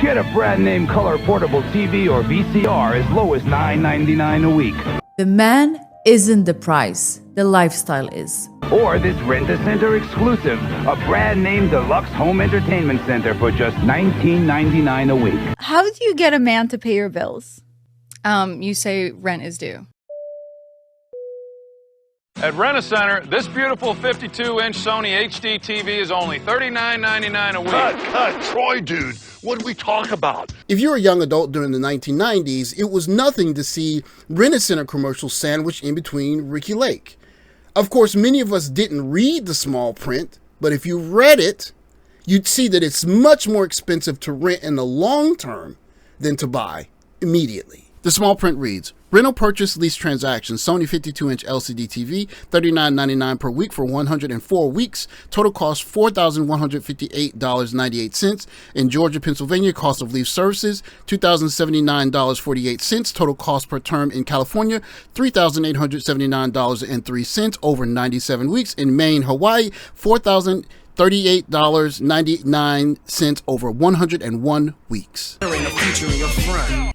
Get a brand name color portable TV or VCR as low as $9.99 a week. The man isn't the price, the lifestyle is. Or this Rent-A-Center exclusive, a brand name deluxe home entertainment center for just $19.99 a week. How do you get a man to pay your bills? You say rent is due. At Rent-A-Center, this beautiful 52-inch Sony HD TV is only $39.99 a week. Cut, Troy, dude. What did we talk about? If you're a young adult during the 1990s, it was nothing to see Rent-A-Center commercials sandwiched in between Ricky Lake. Of course, many of us didn't read the small print, but if you read it, you'd see that it's much more expensive to rent in the long term than to buy immediately. The small print reads, rental purchase lease transaction, Sony 52-inch LCD TV, $39.99 per week for 104 weeks. Total cost $4,158.98. In Georgia, Pennsylvania, cost of lease services, $2,079.48. Total cost per term in California, $3,879.03 over 97 weeks. In Maine, Hawaii, $4,038.99 over 101 weeks.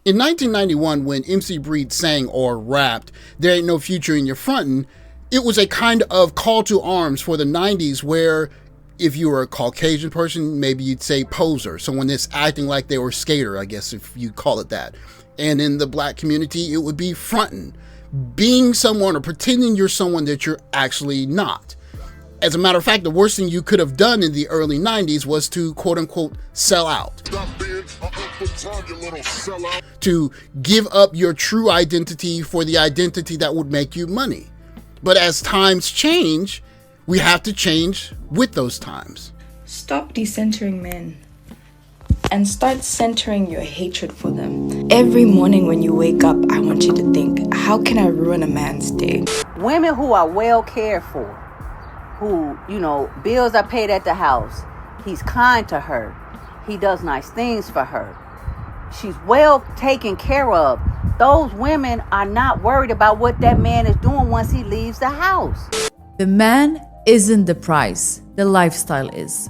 In 1991, when MC Breed sang or rapped, "There Ain't No Future in Your Frontin'," it was a kind of call to arms for the 90s where if you were a Caucasian person, maybe you'd say poser, someone that's acting like they were skater, I guess if you call it that. And in the black community, it would be frontin', being someone or pretending you're someone that you're actually not. As a matter of fact, the worst thing you could have done in the early 90s was to quote unquote sell out. To give up your true identity for the identity that would make you money. But as times change, we have to change with those times. Stop decentering men and start centering your hatred for them. Every morning when you wake up, I want you to think, how can I ruin a man's day? Women who are well cared for, who, bills are paid at the house. He's kind to her. He does nice things for her. She's well taken care of. Those women are not worried about what that man is doing once he leaves the house. The man isn't the price, the lifestyle is.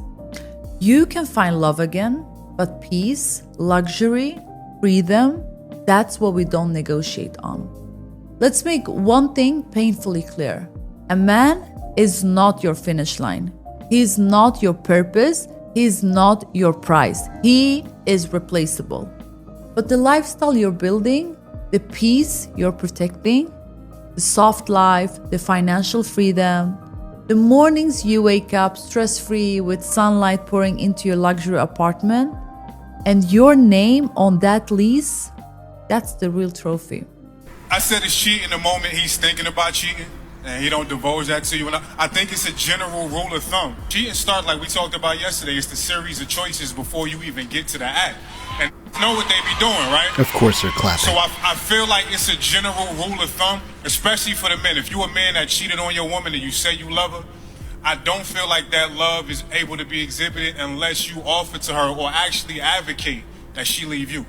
You can find love again, but peace, luxury, freedom, that's what we don't negotiate on. Let's make one thing painfully clear. A man is not your finish line. He is not your purpose. He is not your price. He is replaceable. But the lifestyle you're building, the peace you're protecting, the soft life, the financial freedom, the mornings you wake up stress-free with sunlight pouring into your luxury apartment, and your name on that lease, that's the real trophy. I said it's cheating the moment he's thinking about cheating. And he don't divulge that to you. And I think it's a general rule of thumb. Cheating start like we talked about yesterday. It's the series of choices before you even get to the act. And know what they be doing, right? Of course they're clapping. So I feel like it's a general rule of thumb, especially for the men. If you're a man that cheated on your woman and you say you love her, I don't feel like that love is able to be exhibited unless you offer to her or actually advocate that she leave you.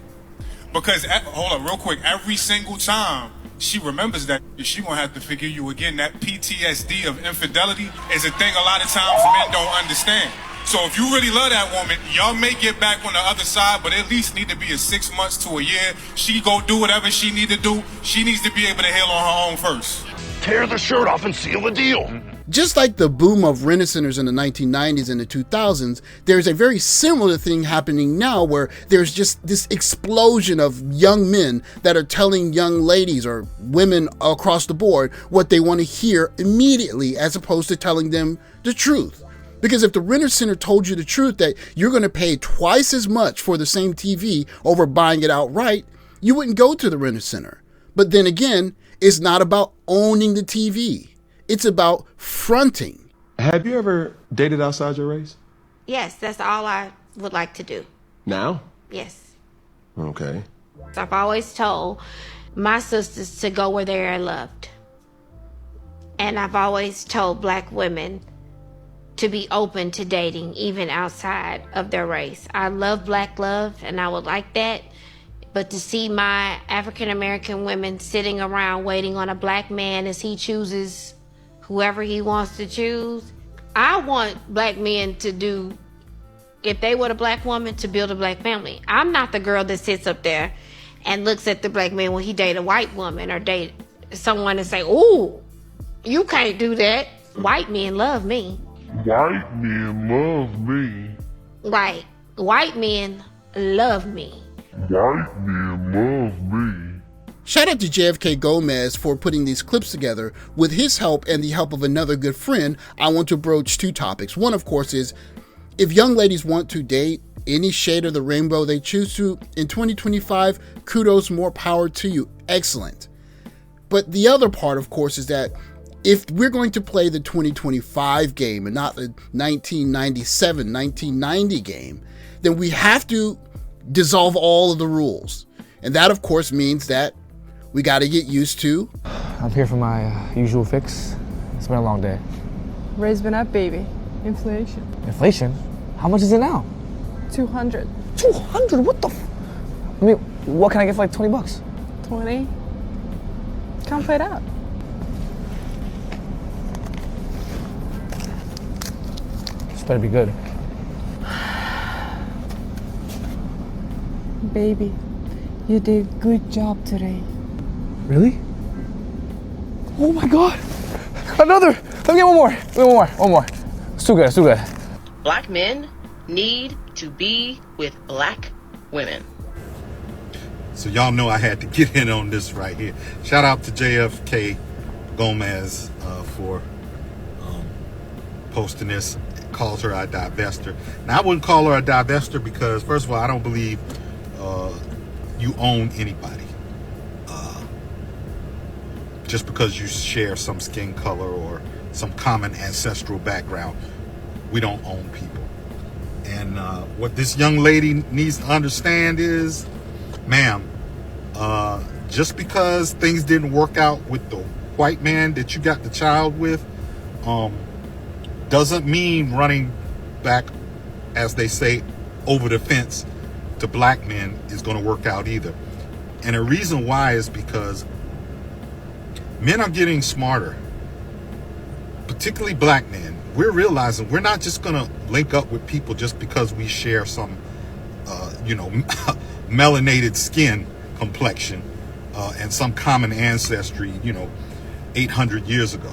Because, hold up real quick, every single time she remembers that she gonna have to forgive you again. That PTSD of infidelity is a thing a lot of times men don't understand. So if you really love that woman, y'all may get back on the other side, but at least need to be a 6 months to a year. She go do whatever she need to do. She needs to be able to heal on her own first. Tear the shirt off and seal the deal. Just like the boom of Rent-A-Centers in the 1990s and the 2000s, there's a very similar thing happening now where there's just this explosion of young men that are telling young ladies or women across the board what they want to hear immediately as opposed to telling them the truth. Because if the Rent-A-Center told you the truth that you're going to pay twice as much for the same TV over buying it outright, you wouldn't go to the Rent-A-Center. But then again, it's not about owning the TV. It's about fronting. Have you ever dated outside your race? Yes, that's all I would like to do. Now? Yes. Okay. I've always told my sisters to go where they are loved. And I've always told black women to be open to dating, even outside of their race. I love black love, and I would like that. But to see my African-American women sitting around waiting on a black man as he chooses whoever he wants to choose, I want black men to do if they were a black woman, to build a black family. I'm not the girl that sits up there and looks at the black man when he date a white woman or date someone and say, "Ooh, you can't do that." White men love me. White men love me. Right. White men love me. White men love me. Shout out to JFK Gomez for putting these clips together. With his help and the help of another good friend, I want to broach two topics. One, of course, is if young ladies want to date any shade of the rainbow they choose to in 2025, kudos, more power to you. Excellent. But the other part, of course, is that if we're going to play the 2025 game and not the 1997, 1990 game, then we have to dissolve all of the rules. And that, of course, means that we got to get used to. I'm here for my usual fix. It's been a long day. Rate's been up, baby. Inflation. Inflation? How much is it now? 200. 200? What the I mean, what can I get for like 20 bucks? 20? Come play it out. This better be good. Baby, you did a good job today. Really? Oh my God! Another! Let me get one more. It's too good. Black men need to be with black women. So y'all know I had to get in on this right here. Shout out to JFK Gomez for posting this. Calls her a divester. Now I wouldn't call her a divester because first of all, I don't believe you own anybody. Just because you share some skin color or some common ancestral background, we don't own people. And what this young lady needs to understand is, ma'am, just because things didn't work out with the white man that you got the child with, doesn't mean running back, as they say, over the fence to black men is going to work out either. And the reason why is because men are getting smarter, particularly black men. We're realizing we're not just going to link up with people just because we share some, melanated skin complexion and some common ancestry, 800 years ago.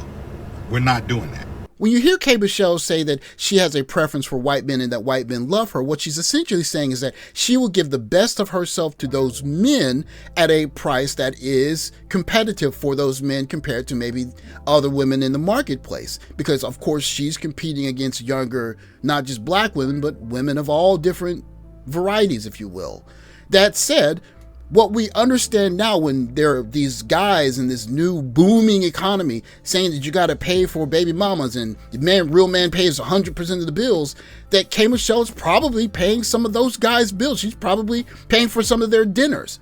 We're not doing that. When you hear K. Michelle say that she has a preference for white men and that white men love her, what she's essentially saying is that she will give the best of herself to those men at a price that is competitive for those men compared to maybe other women in the marketplace. Because, of course, she's competing against younger, not just black women, but women of all different varieties, if you will. That said, what we understand now when there are these guys in this new booming economy saying that you got to pay for baby mamas and the real man pays 100% of the bills, that K. Michelle is probably paying some of those guys' bills. She's probably paying for some of their dinners.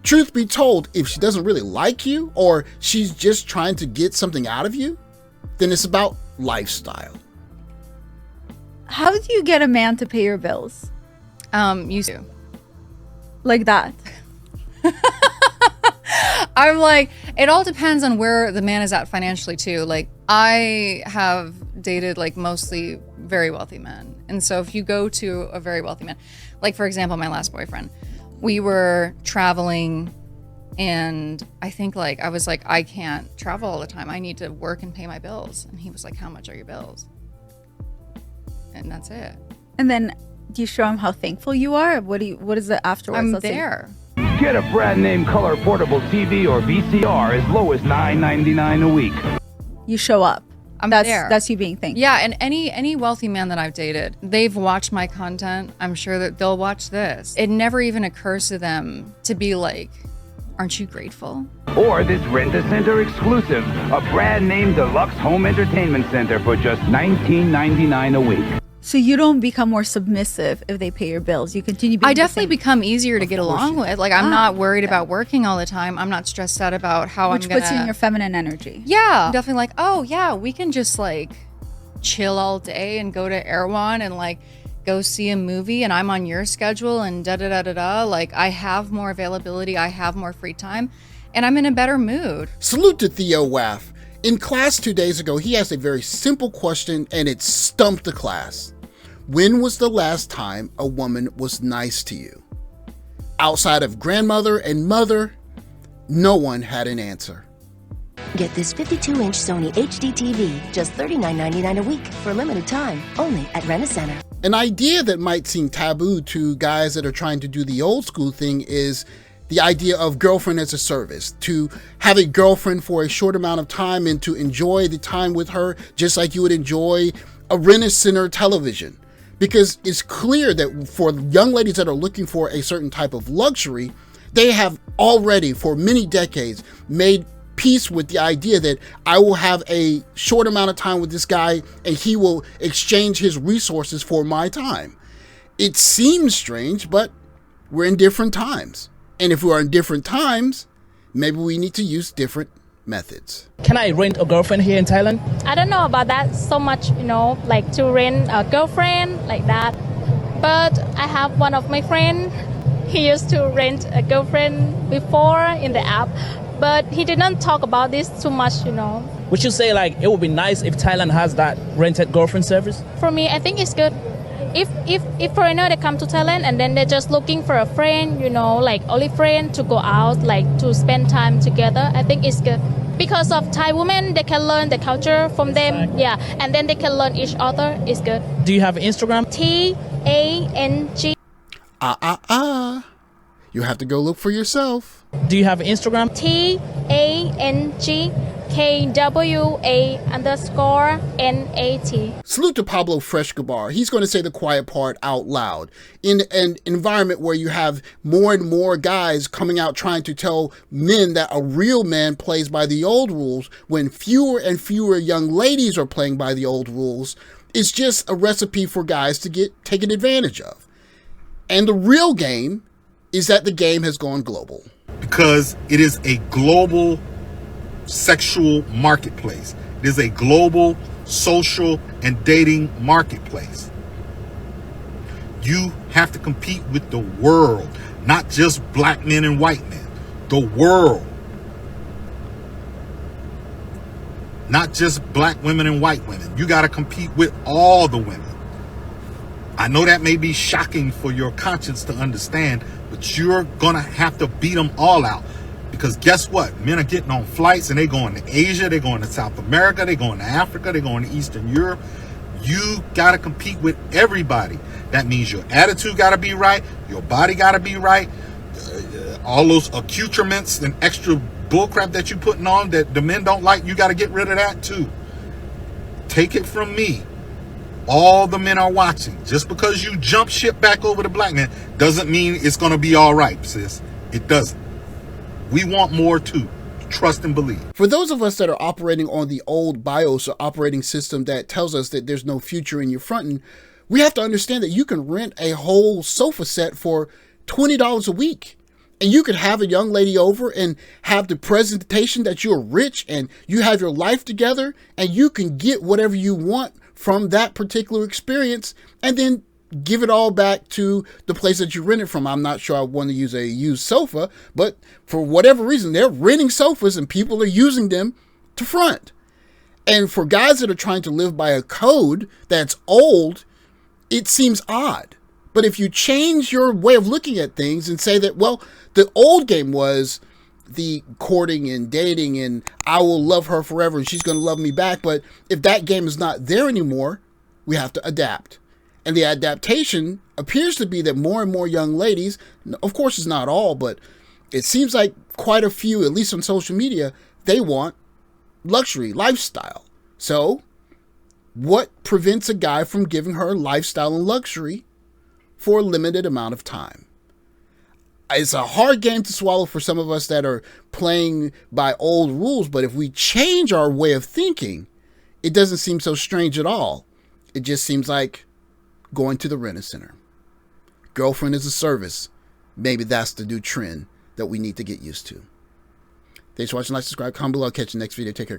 Truth be told, if she doesn't really like you or she's just trying to get something out of you, then it's about lifestyle. How do you get a man to pay your bills? You do. Like that. I'm like, it all depends on where the man is at financially too. Like, I have dated like mostly very wealthy men. And so if you go to a very wealthy man, like for example, my last boyfriend, we were traveling and I think like, I was like, I can't travel all the time. I need to work and pay my bills. And he was like, how much are your bills? And that's it. And then do you show him how thankful you are? What is it afterwards? I'm Let's see. there. Get a brand name color portable TV or VCR as low as $9.99 a week. You show up. I'm there. That's you being thankful. Yeah, and any wealthy man that I've dated, they've watched my content. I'm sure that they'll watch this. It never even occurs to them to be like, aren't you grateful? Or this Rent-A-Center exclusive, a brand name deluxe home entertainment center for just $19.99 a week. So you don't become more submissive if they pay your bills. You continue being I definitely become easier to get along with. Like, I'm not worried okay. about working all the time. I'm not stressed out about how Which I'm gonna... puts you in your feminine energy. Yeah. I'm definitely like, oh yeah, we can just like chill all day and go to Erewhon and like go see a movie and I'm on your schedule and da-da-da-da-da. Like, I have more availability. I have more free time and I'm in a better mood. Salute to Theo Waff. In class 2 days ago, he asked a very simple question and it stumped the class. When was the last time a woman was nice to you? Outside of grandmother and mother, no one had an answer. Get this 52-inch Sony HD TV, just $39.99 a week for a limited time, only at Rent-A-Center. An idea that might seem taboo to guys that are trying to do the old school thing is the idea of girlfriend as a service, to have a girlfriend for a short amount of time and to enjoy the time with her just like you would enjoy a Rent-A-Center television. Because it's clear that for young ladies that are looking for a certain type of luxury, they have already for many decades made peace with the idea that I will have a short amount of time with this guy and he will exchange his resources for my time. It seems strange, but we're in different times. And if we are in different times, maybe we need to use different methods. Can I rent a girlfriend here in Thailand? I don't know about that so much, like to rent a girlfriend like that. But I have one of my friends, he used to rent a girlfriend before in the app, but he didn't talk about this too much, Would you say like it would be nice if Thailand has that rented girlfriend service? For me, I think it's good. If foreigner they come to Thailand and then they're just looking for a friend, like only friend to go out, like to spend time together, I think it's good. Because of Thai women, they can learn the culture from them, yeah, and then they can learn each other. It's good. Do you have Instagram? TANG. You have to go look for yourself. Do you have Instagram? TANGKWA_NAT. Salute to Pablo Frescobar. He's going to say the quiet part out loud. In an environment where you have more and more guys coming out trying to tell men that a real man plays by the old rules, when fewer and fewer young ladies are playing by the old rules, it's just a recipe for guys to get taken advantage of. And the real game is that the game has gone global. Because it is a global sexual marketplace. It is a global social and dating marketplace. You have to compete with the world, not just black men and white men. The world. Not just black women and white women. You got to compete with all the women. I know that may be shocking for your conscience to understand, but you're going to have to beat them all out. Because guess what? Men are getting on flights and they're going to Asia, they're going to South America, they're going to Africa, they're going to Eastern Europe. You got to compete with everybody. That means your attitude got to be right, your body got to be right, all those accoutrements and extra bullcrap that you're putting on that the men don't like, you got to get rid of that too. Take it from me. All the men are watching. Just because you jump ship back over to black men doesn't mean it's going to be all right, sis. It doesn't. We want more too. Trust and believe. For those of us that are operating on the old BIOS or operating system that tells us that there's no future in your fronting, we have to understand that you can rent a whole sofa set for $20 a week. And you could have a young lady over and have the presentation that you're rich and you have your life together and you can get whatever you want from that particular experience and then give it all back to the place that you rented from. I'm not sure I want to use a used sofa, but for whatever reason, they're renting sofas and people are using them to front. And for guys that are trying to live by a code that's old, it seems odd. But if you change your way of looking at things and say that, well, the old game was the courting and dating and I will love her forever and she's going to love me back. But if that game is not there anymore, we have to adapt. And the adaptation appears to be that more and more young ladies, of course it's not all, but it seems like quite a few, at least on social media, they want luxury, lifestyle. So what prevents a guy from giving her lifestyle and luxury for a limited amount of time? It's a hard game to swallow for some of us that are playing by old rules, but if we change our way of thinking, it doesn't seem so strange at all. It just seems like going to the Rent-A-Center. Girlfriend is a service. Maybe that's the new trend that we need to get used to. Thanks for watching. Like, subscribe, comment below. I'll catch you next video. Take care.